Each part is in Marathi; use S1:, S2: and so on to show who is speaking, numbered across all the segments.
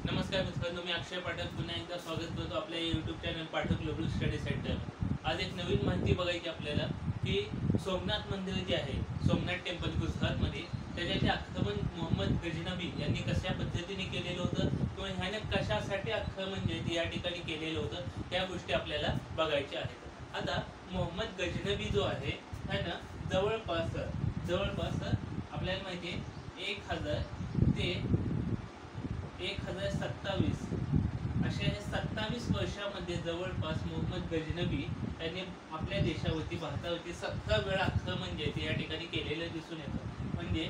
S1: नमस्कार मित्रांनो, मी अक्षय पाठक पुन्हा एकदा स्वागत करतो आपल्या YouTube channel Pathak global study centre. आज एक नवीन माहिती बघायची आपल्याला की सोमनाथ मंदिर जे आहे, सोमनाथ टेम्पल गुजरातमध्ये, त्याच्याचे आक्रमण मोहम्मद गजनबी यांनी कशा पद्धतीने केलेलं होतं किंवा ह्याने कशासाठी आक्रमण जे या ठिकाणी केलेलं होतं, त्या गोष्टी आपल्याला बघायच्या आहेत. आता मोहम्मद गजनबी जो आहे ना, जवळपास आपल्याला माहिती आहे 1000 ते 1027 अशा 27 वर्षामध्ये जवळपास मोहम्मद गजनबी यांनी आपल्या देशावरती, भारतावरती 17 वेळा आक्रमण जे ते या ठिकाणी केलेलं दिसून येतं. म्हणजे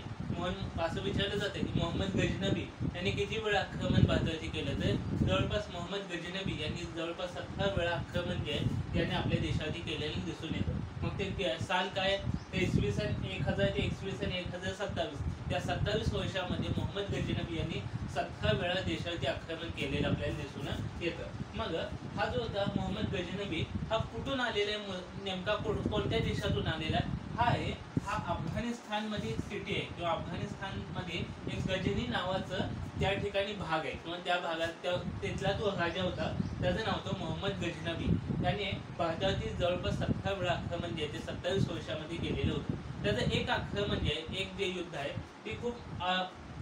S1: असं विचारलं जातं की मोहम्मद गजनबी यांनी किती वेळा आक्रमण भारतावरती केलं, तर जवळपास मोहम्मद गजनबी यांनी जवळपास 17 वेळा आक्रमण जे आहे त्याने आपल्या देशावरती केलेलं दिसून येतं. मग ते साल काय, ते इसवी सन 1000 ते इसवी सन 1027, त्या 27 वर्षामध्ये मोहम्मद गजनबी यांनी 17 वेळा देशावरती आक्रमण केलेलं आपल्याला दिसून येतं. मग हा जो होता मोहम्मद गजनबी, हा कुठून आलेला आहे, नेमका कोणत्या देशातून आलेला आहे? हा अफगाणिस्तानमध्ये एक सिटी आहे किंवा अफगाणिस्तानमध्ये एक गजनी नावाचं त्या ठिकाणी भाग आहे किंवा त्या भागात तिथला तो राजा होता, त्याचं नाव होतं मोहम्मद गजनबी. त्याने भारतावरती जवळपास 17 वेळा आक्रमण जे ते 27 वर्षामध्ये केलेलं होतं. त्याचं एक आक्रमण जे आहे, एक जे युद्ध आहे, ते खूप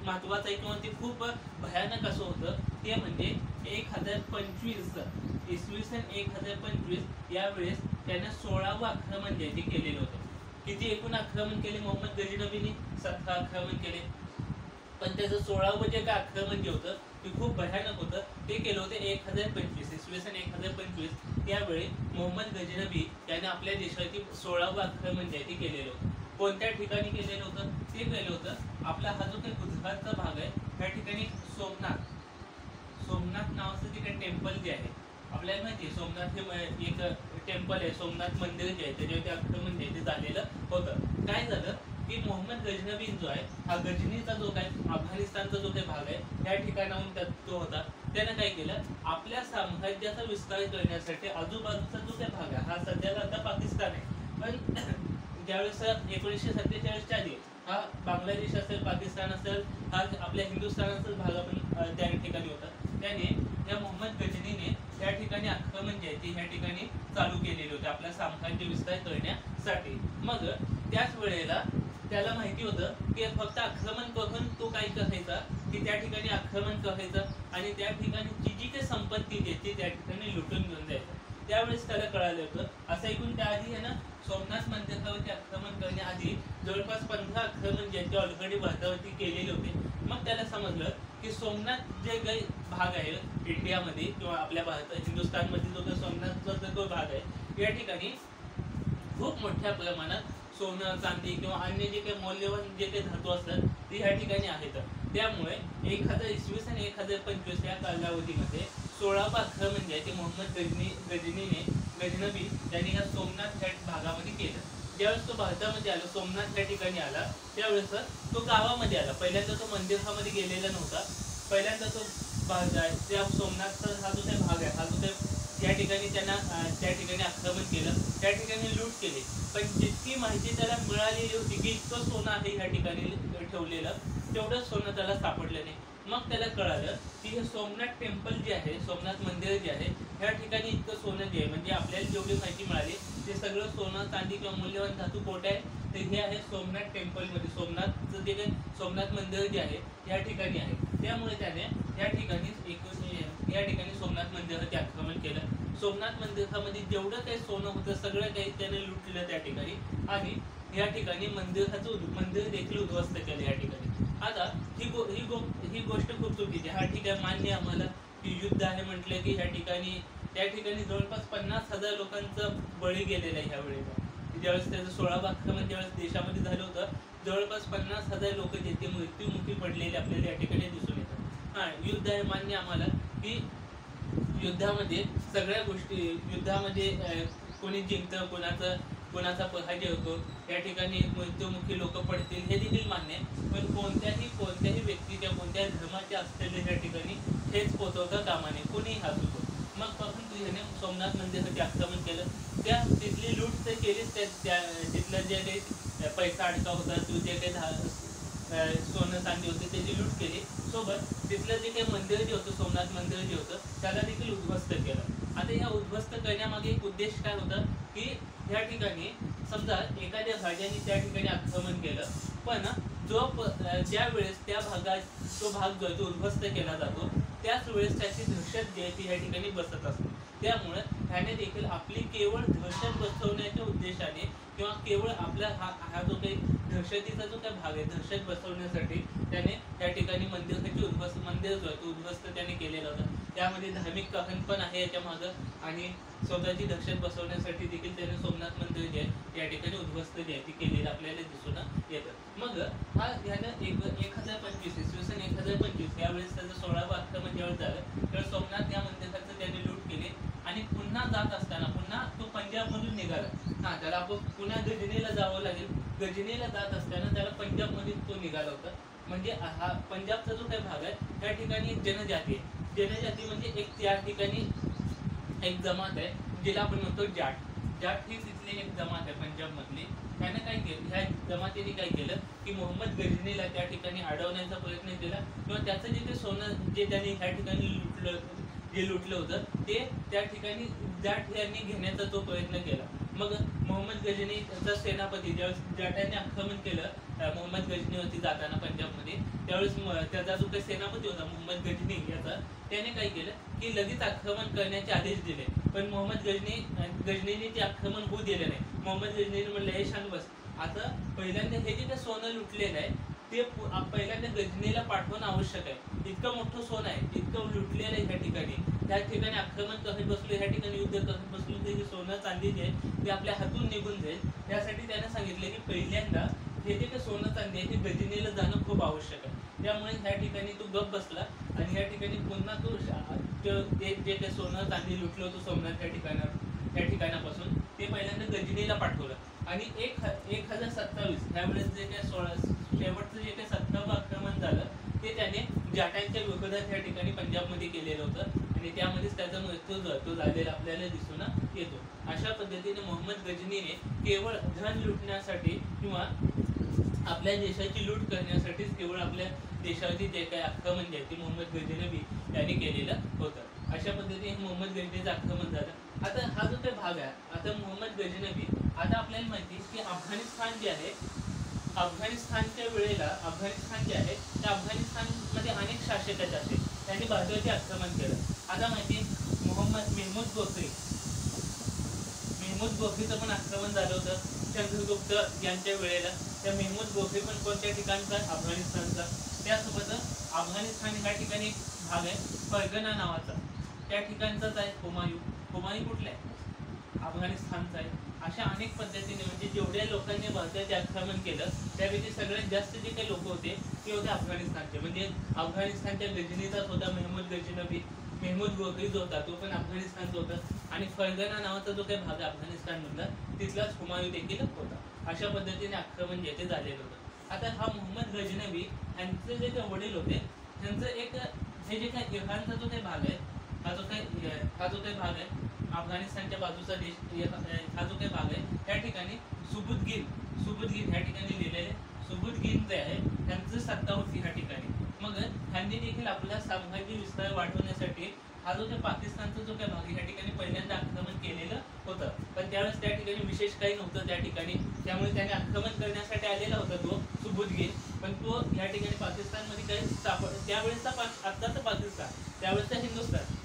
S1: महत्वाचं आहे किंवा ते खूप भयानक असं होतं. ते म्हणजे 1025 इसवी सन 1025 यावेळेस त्याने 16वं आक्रमण जे ते केलेलं होतं. किती एकूण आक्रमण केले मोहम्मद गजनबीने? 17 आक्रमण केले. पण त्याचं 16वं जे काय आक्रमण जे होतं ते खूप भयानक होतं. ते केलं होतं 1025 इसवी सन 1025. त्यावेळी मोहम्मद गजनबी याने आपल्या देशावरती 16वं आक्रमण जे ते केलेलं होतं. कोणत्या ठिकाणी केलेलं होतं? ते केलं होतं आपला हा जो काही गुजरातचा भाग आहे त्या ठिकाणी सोमनाथ नावाचं जे काही टेम्पल जे आहे, आपल्याला माहिती आहे सोमनाथ हे एक टेम्पल आहे, सोमनाथ मंदिर जे आहे त्याच्यावरती आक्रमण जे ते झालेलं होतं. काय झालं की मोहम्मद गजनबी जो आहे, हा गजनीचा जो काय अफगाणिस्तानचा जो काही भाग आहे त्या ठिकाणाहून तो होता, त्यानं काय केलं, आपल्या साम्राज्याचा विस्तार करण्यासाठी आजूबाजूचा जो काही भाग आहे, हा सध्याला आता पाकिस्तान आहे, पण ज्यावेळेस 1947च्या आधी हा बांगलादेश असेल, पाकिस्तान असेल, हा आपल्या हिंदुस्थानाचाच भाग आपण त्या ठिकाणी होता. त्याने या मोहम्मद गजनीने त्या ठिकाणी आक्रमण जे आहे ते ह्या ठिकाणी चालू केलेले होते आपल्या साम्राज्य विस्तार करण्यासाठी. मग त्याच वेळेला त्याला माहिती होतं की फक्त आक्रमण करून तो काय करायचा की त्या ठिकाणी आक्रमण करायचं आणि त्या ठिकाणी जी काही संपत्ती देते त्या ठिकाणी लुटून घेऊन जायचं. त्यावेळेस त्याला कळालं होतं. असं ऐकून त्याआधी आहे ना, सोमनाथ मंदिरावरती आक्रमण करण्याआधी जवळपास 15 आक्रमण जे ऑलरेडी भारतावरती केलेले होते. मग त्याला समजलं की सोमनाथ जे काही भाग आहे इंडियामध्ये किंवा आपल्या भारतात हिंदुस्थानमध्ये जो काही सोमनाथचा जो भाग आहे, या ठिकाणी खूप मोठ्या प्रमाणात सोनं, चांदी किंवा अन्य जे काही मौल्यवान जे काही धातू असतात ते ह्या ठिकाणी आहेत. त्यामुळे 1000 इसवी सन 1025 या कालावधीमध्ये 16वं आक्रमण जे आहे ते मोहम्मद गजनबी यांनी या सोमनाथ या भागामध्ये केलं. ज्यावेळेस तो भारतामध्ये आला, सोमनाथ या ठिकाणी आला, त्यावेळेस तो गावामध्ये आला. पहिल्यांदा तो मंदिरामध्ये गेलेला नव्हता. पहिल्यांदा तो भाग आहे त्या सोमनाथचा हा जो काही भाग आहे, हा जो काही त्या ठिकाणी त्यांना त्या ठिकाणी आक्रमण केलं, त्या ठिकाणी लूट केली. पण जितकी माहिती त्याला मिळालेली होती की इतकं सोनं आहे ह्या ठिकाणी ठेवलेलं, तेवढं सोनं त्याला सापडलं नाही. मग त्याला कळालं की हे सोमनाथ टेम्पल जे आहे, सोमनाथ मंदिर जे आहे, ह्या ठिकाणी इतकं सोनं जे आहे, म्हणजे आपल्याला जेवढी माहिती मिळाली ते सगळं सोनं, चांदी किंवा मौल्यवान धातू कोठे आहे, ते हे आहे सोमनाथ टेम्पलमध्ये. सोमनाथचं जे काही सोमनाथ मंदिर जे आहे या ठिकाणी आहे. त्यामुळे त्याने या ठिकाणी सोमनाथ मंदिरावरती आक्रमण केलं. सोमनाथ मंदिरामध्ये जेवढं काही सोनं होतं सगळं काही त्याने लुटलं त्या ठिकाणी आणि या ठिकाणी मंदिर देखील उद्ध्वस्त केलं या ठिकाणी. आता ही गोष्ट खूप चुकीची आहे. हा ठीक आहे, मान्य आम्हाला की युद्ध आहे म्हटलं की ह्या ठिकाणी त्या ठिकाणी जवळपास 50,000 लोकांचं बळी गेलेलं आहे ह्या वेळेला. ज्यावेळेस त्याचं 16वं आक्रमण ज्यावेळेस देशामध्ये झालं होतं, जवळपास 50,000 लोक जे ते मृत्युमुखी पडलेले आपल्याला या ठिकाणी दिसून येतात. हा, युद्ध आहे मान्य आम्हाला की युद्धामध्ये सगळ्या गोष्टी, युद्धामध्ये कोणी जिंकतं, कोणाचा पराजय होतो, या ठिकाणी मृत्युमुखी लोक पडतील, हे देखील मान्य आहे. पण कोणत्याही व्यक्तीच्या, कोणत्याही धर्माच्या असलेल्या या ठिकाणी हेच पोचवता कामा नये, कोणीही हसतो. मग पासून ह्याने सोमनाथ मंदिरासाठी आक्रमण केलं. त्या तिथली लूट तर केलीच, तिथलं जे काही पैसा अडका होता, जे काही सोनं चांदी होते त्याची लूट केली. सोबत तिथलं जे काही मंदिर जे होतं, सोमनाथ मंदिर जे होतं, त्याला देखील उद्ध्वस्त केलं. आता या उद्ध्वस्त करण्यामागे एक उद्देश काय होता की या ठिकाणी समजा एखाद्या राजाने त्या ठिकाणी आक्रमण केलं, पण ज्या वेळेस त्या भागात तो भाग जो आहे तो उद्ध्वस्त केला जातो, त्याच वेळेस त्याची दहशत जी आहे ती या ठिकाणी बसत असते. त्यामुळे त्याने देखील आपली केवळ दहशत बसवण्याच्या उद्देशाने किंवा केवळ आपला हा जो काही दहशतीचा जो काही भाग आहे, दहशत बसवण्यासाठी त्याने त्या ठिकाणी मंदिर जो आहे तो उद्ध्वस्त त्याने केलेला होता. त्यामध्ये धार्मिक कारण पण आहे याच्या मागं, आणि स्वतःची दहशत बसवण्यासाठी देखील त्याने सोमनाथ मंदिर जे आहे या ठिकाणी उद्ध्वस्त जे आहे ती केलेलं आपल्याला दिसून येतं. मग हा ह्यानं 1025 इसवी सन 1025 यावेळेस त्याचं 16वं आक्रमण ज्यावेळेस झालं त्यावेळेस सोमनाथ या मंदिराचं त्याने लूट केली, आणि पुन्हा जात असताना पुन्हा तो पंजाबमधून निघाला. त्याला आपण पुन्हा गजनीला जावं लागेल. गजनीला जात असताना त्याला पंजाबमधून तो निघाला होता. म्हणजे हा पंजाबचा जो काही भाग आहे त्या ठिकाणी जनजाती आहे. जनजाती म्हणजे एक त्या ठिकाणी एक जमात आहे जिला आपण म्हणतो जाट. जाट ही तिथली एक जमात आहे पंजाब मधली. त्याने काय केलं, ह्या जमातीने काय केलं की मोहम्मद गजनीला त्या ठिकाणी अडवण्याचा प्रयत्न केला, किंवा त्याचं जे काही सोनं जे त्याने ह्या ठिकाणी लुटलं होतं ते त्या ठिकाणी जाट यांनी घेण्याचा तो प्रयत्न केला. मग मोहम्मद गजनीचा सेनापती ज्यावेळेस जाटाने आक्रमण केलं मोहम्मद गजनीवरती जाताना पंजाबमध्ये, त्यावेळेस त्याचा जो काही सेनापती होता मोहम्मद गजनी याचा, त्याने काय केलं की लगेच आक्रमण करण्याचे आदेश दिले. पण मोहम्मद गजनीने ते आक्रमण होऊ दिले नाही. मोहम्मद गजनीने म्हणलं हे शांत बस, आता पहिल्यांदा हे जे काही सोनं लुटलेलं आहे ते पहिल्यांदा गजनीला पाठवणं आवश्यक आहे. इतकं मोठं सोनं आहे, इतकं लुटलेलं आहे ह्या ठिकाणी, त्या ठिकाणी आक्रमण करत बसलो, ह्या ठिकाणी युद्ध करत बसलो, ते जे सोनं चांदी जे आहे ते आपल्या हातून निघून जाईल. त्यासाठी त्याने सांगितले की पहिल्यांदा हे जे काही सोनं चांदी आहे ते गजनीला जाणं खूप आवश्यक आहे. त्यामुळे ह्या ठिकाणी तो गप बसला, आणि ह्या ठिकाणी पुन्हा तो जे काही सोनं चांदी लुटलं होतं सोमनाथ त्या ठिकाणापासून ते पहिल्यांदा गजनीला पाठवलं. आणि 1027 त्यावेळेस जे काही शेवटचं जे काही 17वं आक्रमण झालं ते त्याने जाटांच्या विरोधात या ठिकाणी पंजाबमध्ये केलेलं होतं, आणि त्यामध्येच त्याचा मृत्यू जो तो झालेला आपल्याला दिसून येतो. अशा पद्धतीने मोहम्मद गजनीने केवळ धन लुटण्यासाठी किंवा आपल्या देशाची लूट करण्यासाठीच केवळ आपल्या देशावरती जे काही आक्रमण जे आहे ते मोहम्मद गजनबी यांनी केलेलं होतं. अशा पद्धतीने मोहम्मद गजनीचं आक्रमण झालं. आता हा जो काही भाग आहे, आता मोहम्मद गजनबी, आता आपल्याला माहिती आहे की अफगाणिस्तान जे आहे, अफगाणिस्तानच्या वेळेला अफगाणिस्तान जे आहे त्या अफगाणिस्तानमध्ये अनेक शासक आहेत, त्यांनी भारताचे आक्रमण केलं. आता माहिती आहे मेहमूद गोखरीचं पण आक्रमण झालं होतं चंद्रगुप्त यांच्या वेळेला. त्या मेहमूद गोखरी पण कोणत्या ठिकाणचा, अफगाणिस्तानचा. त्यासोबत अफगाणिस्तान ह्या ठिकाणी एक भाग आहे फरगना नावाचा, त्या ठिकाणचाच आहे हुमायूं कुठला आहे, अफगाणिस्तानचा आहे. अशा अनेक पद्धतीने म्हणजे जेवढ्या लोकांनी भारताचे आक्रमण केलं त्यापैकी सगळ्यात जास्त जे काही लोक होते ते होते अफगाणिस्तानचे. म्हणजे अफगाणिस्तानच्या गजनीचाच होता मेहमूद गोखरी जो होता तो पण अफगाणिस्तानचा होता, आणि फरगना नावाचा जो काही भाग आहे अफगाणिस्तान मधला तिथलाच हुमायूं देखील होता. अशा पद्धतीने आक्रमण जे ते झालेलं होतं. आता हा मोहम्मद गजनबी यांचे जे काही वडील होते त्यांचं एक हे जे काही इराणचा जो काही भाग आहे, हा जो काही भाग आहे अफगाणिस्तानच्या बाजूचा देश, हा जो काही भाग आहे त्या ठिकाणी सुबुद्दीन ह्या ठिकाणी लिहिलेले सुबुद्दीन जे आहे त्यांचं सत्ता होती ह्या ठिकाणी. मग त्यांनी देखील आपला साम्राज्य विस्तार वाढवण्यासाठी हा जो काही पाकिस्तानचा जो काही भाग आहे ह्या ठिकाणी पहिल्यांदा आक्रमण केलेलं होतं. पण त्यावेळेस त्या ठिकाणी विशेष काही नव्हतं त्या ठिकाणी, त्यामुळे त्याने आक्रमण करण्यासाठी आलेला होता तो सुबुद्दीन. पण तो या ठिकाणी पाकिस्तानमध्ये काही त्यावेळेसचा आत्ताचा पाकिस्तान, त्यावेळेसचा हिंदुस्थान,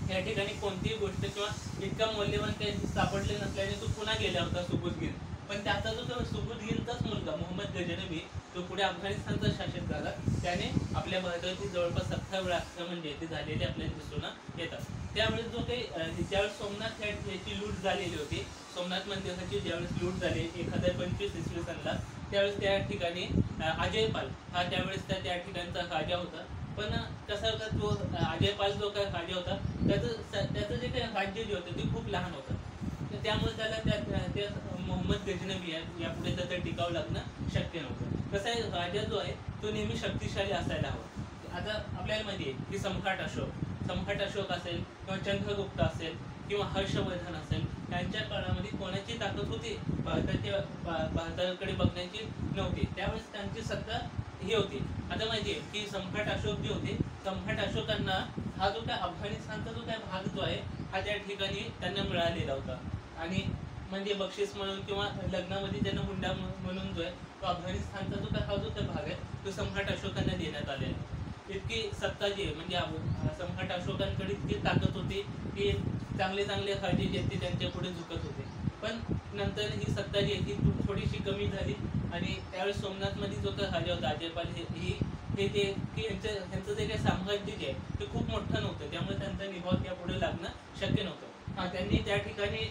S1: या ठिकाणी कोणतीही गोष्ट किंवा इतका मौल्यवान काही सापडले नसल्याने तो पुन्हा गेला होता सुबुद्दीन. पण त्याचा जो सुबुद्दीनचाच मुलगा मोहम्मद गजनबी जो पुढे अफगाणिस्तानचा शासक झाला, त्याने आपल्या भारतावरती जवळपास 17 वेळा आक्रमण जे ते झालेले आपल्याला दिसून येतात. त्यावेळेस जो काही ज्यावेळेस सोमनाथ याची लूट झालेली होती, सोमनाथ मंदिराची ज्यावेळेस लूट झाली 1025 इसवी सनला, त्यावेळेस त्या ठिकाणी अजयपाल हा त्यावेळेस त्या ठिकाणचा राजा होता. पण कसा होता तो अजयपाल जो काय राजा होता त्याचं जे काही राज्य जे होतं ते खूप लहान होतं, त्यामुळे त्याला त्या मोहम्मद गजनबी यापुढे त्याचं टिकावं लागणं शक्य नव्हतं. कसं आहे, राजा जो आहे तो नेहमी शक्तिशाली असायला हवा. आता आपल्याला माहिती आहे की सम्राट अशोक असेल किंवा चंद्रगुप्त असेल किंवा हर्षवर्धन असेल, त्यांच्या काळामध्ये कोणाची ताकद होती भारताकडे बघण्याची नव्हती. त्यावेळेस त्यांची सत्ता हे होते. आता माहिती आहे की सम्राट अशोक जे होते, सम्राट अशोकांना हा जो काय अफगाणिस्तानचा जो काय भाग जो आहे हा त्या ठिकाणी त्यांना मिळालेला होता. आणि म्हणजे बक्षीस म्हणून किंवा लग्नामध्ये त्यांना हुंडा म्हणून जो आहे तो अफगाणिस्तानचा जो काय हा जो काय भाग आहे तो सम्राट अशोकांना देण्यात आलेला आहे. इतकी सत्ता जी आहे म्हणजे सम्राट अशोकांकडे इतकी ताकद होती की चांगले चांगले राजे जे ते त्यांच्या पुढे झुकत होते. पण नंतर ही सत्ता जी आहे ती थोडीशी कमी झाली आणि त्यावेळेस सोमनाथमध्ये जो काही राजा होता अजयपाल हे जे की यांचं जे काही साम्राज्य जे आहे ते खूप मोठं नव्हतं, त्यामुळे त्यांचा निभाव त्या पुढे लागणं शक्य नव्हतं. त्यांनी त्या ठिकाणी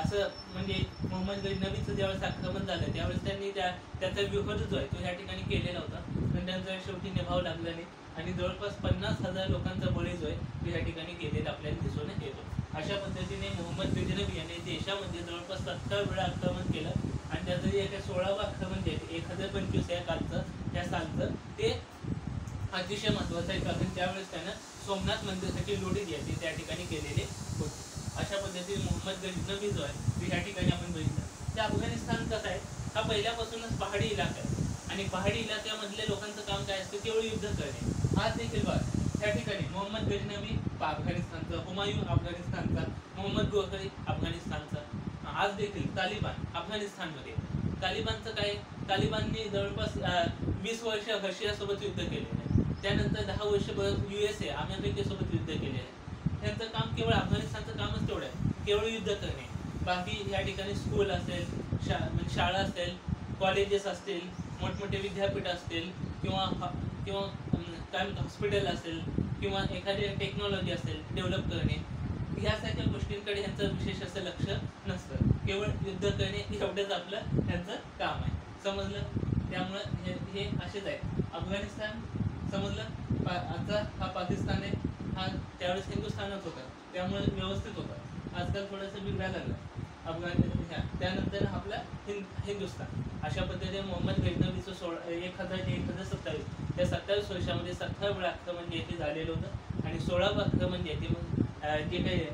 S1: असं म्हणजे मोहम्मद गजनबीचं ज्यावेळेस आक्रमण झालं त्यावेळेस त्यांनी त्याचा विरोध जो आहे तो या ठिकाणी केलेला होता, पण त्यांचा शेवटी निभाव लागला नाही आणि जवळपास 50,000 लोकांचा बळी जो आहे तो या ठिकाणी केलेला आपल्याला दिसून येतो. अशा पद्धतीने मोहम्मद गजनबी यांनी देशामध्ये जवळपास 17 वेळा आक्रमण केलं आणि त्याचं जे काही 16वं आक्रमण जे 1025 या त्या सालचं ते अतिशय महत्त्वाचं आहे, कारण त्यावेळेस त्यानं सोमनाथ मंदिरासाठी लुटी जी आहे ती त्या ठिकाणी केलेली होती. अशा पद्धतीने मोहम्मद गजनबी जो आहे ते या ठिकाणी आपण बघितलं. ते अफगाणिस्तान कसं आहे हा पहिल्यापासूनच पहाडी इलाका आहे आणि पहाडी इलाक्यामधल्या लोकांचं काम काय असतं केवळ युद्ध करणे. आज देखील बघा त्या ठिकाणी मोहम्मद गजनबी अफगाणिस्तानचा, हुमायून अफगाणिस्तानचा, मोहम्मद गोखरी अफगाणिस्तानचा, आज देखील तालिबान अफगाणिस्तानमध्ये. तालिबानचं काय, तालिबानने जवळपास 20 वर्ष रशियासोबत युद्ध केलेलं आहे, त्यानंतर 10 वर्ष USA अमेरिकेसोबत युद्ध केलेलं आहे. त्यांचं काम केवळ अफगाणिस्तानचं कामच तेवढं आहे, केवळ युद्ध करणे. बाकी या ठिकाणी स्कूल असेल, शाळा असेल, कॉलेजेस असतील, मोठमोठे विद्यापीठ असतील किंवा काय हॉस्पिटल असेल किंवा एखादी टेक्नॉलॉजी असेल डेव्हलप करणे, यासारख्या गोष्टींकडे यांचं विशेष असं लक्ष नसतं, केवळ युद्ध करणे एवढंच आपलं त्यांचं काम आहे. समजलं? त्यामुळं हे असेच आहे. अफगाणिस्तान समजलं, आजचा हा पाकिस्तान आहे, हा त्यावेळेस हिंदुस्थानच होता, त्यामुळे व्यवस्थित होता. आजकाल थोडंसं बिघडायला लागलं अफगाणिस्तान, त्यानंतर आपला हिंदुस्थान. अशा पद्धतीने मोहम्मद गजनबीचं 1027 त्या 27 वर्षामध्ये 17 वेळा आक्रमण जे ते झालेलं होतं आणि 16वं आक्रमण जे ते जे काही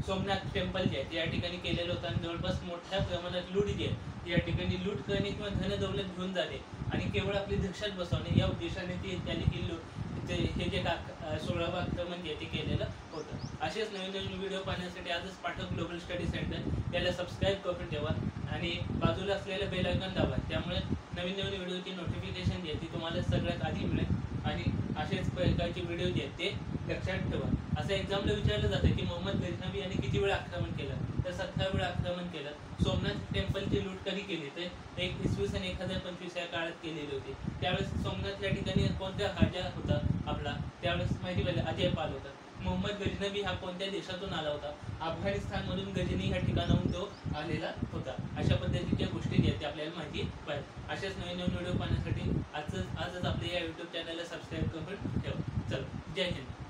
S1: सोमनाथ टेम्पल जे आहे ते या ठिकाणी केलेलं होतं आणि जवळपास मोठ्या प्रमाणात लूट जी आहे या ठिकाणी लूट करणे किंवा धनदौलत घेऊन जाणे आणि केवळ आपली दहशत बसवणे या उद्देशाने त्यांनी ही हे जे 16वं आक्रमण जे ते केलेलं होतं. असेच नवीन नवीन व्हिडिओ पाहण्यासाठी आजच पाठक ग्लोबल स्टडी सेंटर याला सबस्क्राईब करून ठेवा आणि बाजूला असलेलं बेल आयकॉन दाबा, त्यामुळे नवीन नवीन व्हिडिओची नोटिफिकेशन जी आहे ती तुम्हाला सगळ्यात आधी मिळेल. आणि असेच प्रकारचे व्हिडिओ जे आहेत ते लक्षात ठेवा. असं एक्झामला विचारलं जातं की मोहम्मद गजनबी यांनी किती वेळा आक्रमण केलं, तर 17 वेळा आक्रमण केलं. सोमनाथ टेम्पलची लूट कधी केली तर इसवी सन 1025 या काळात केलेली होती. त्यावेळेस सोमनाथ या ठिकाणी कोणत्या राजा होता आपला, त्यावेळेस माहिती पाहिजे अजयपाल होता. मोहम्मद गजनबी हा कोणत्या देशातून आला होता, अफगाणिस्तानमधून गजनी ह्या ठिकाणाहून तो आलेला होता. अशा पद्धतीच्या गोष्टी ज्या त्या आपल्याला माहिती पाहिजे. अशाच नवीन नवीन व्हिडिओ पाहण्यासाठी आजच आपल्या या YouTube चॅनलला सबस्क्राईब करून ठेवा. चलो, जय हिंद.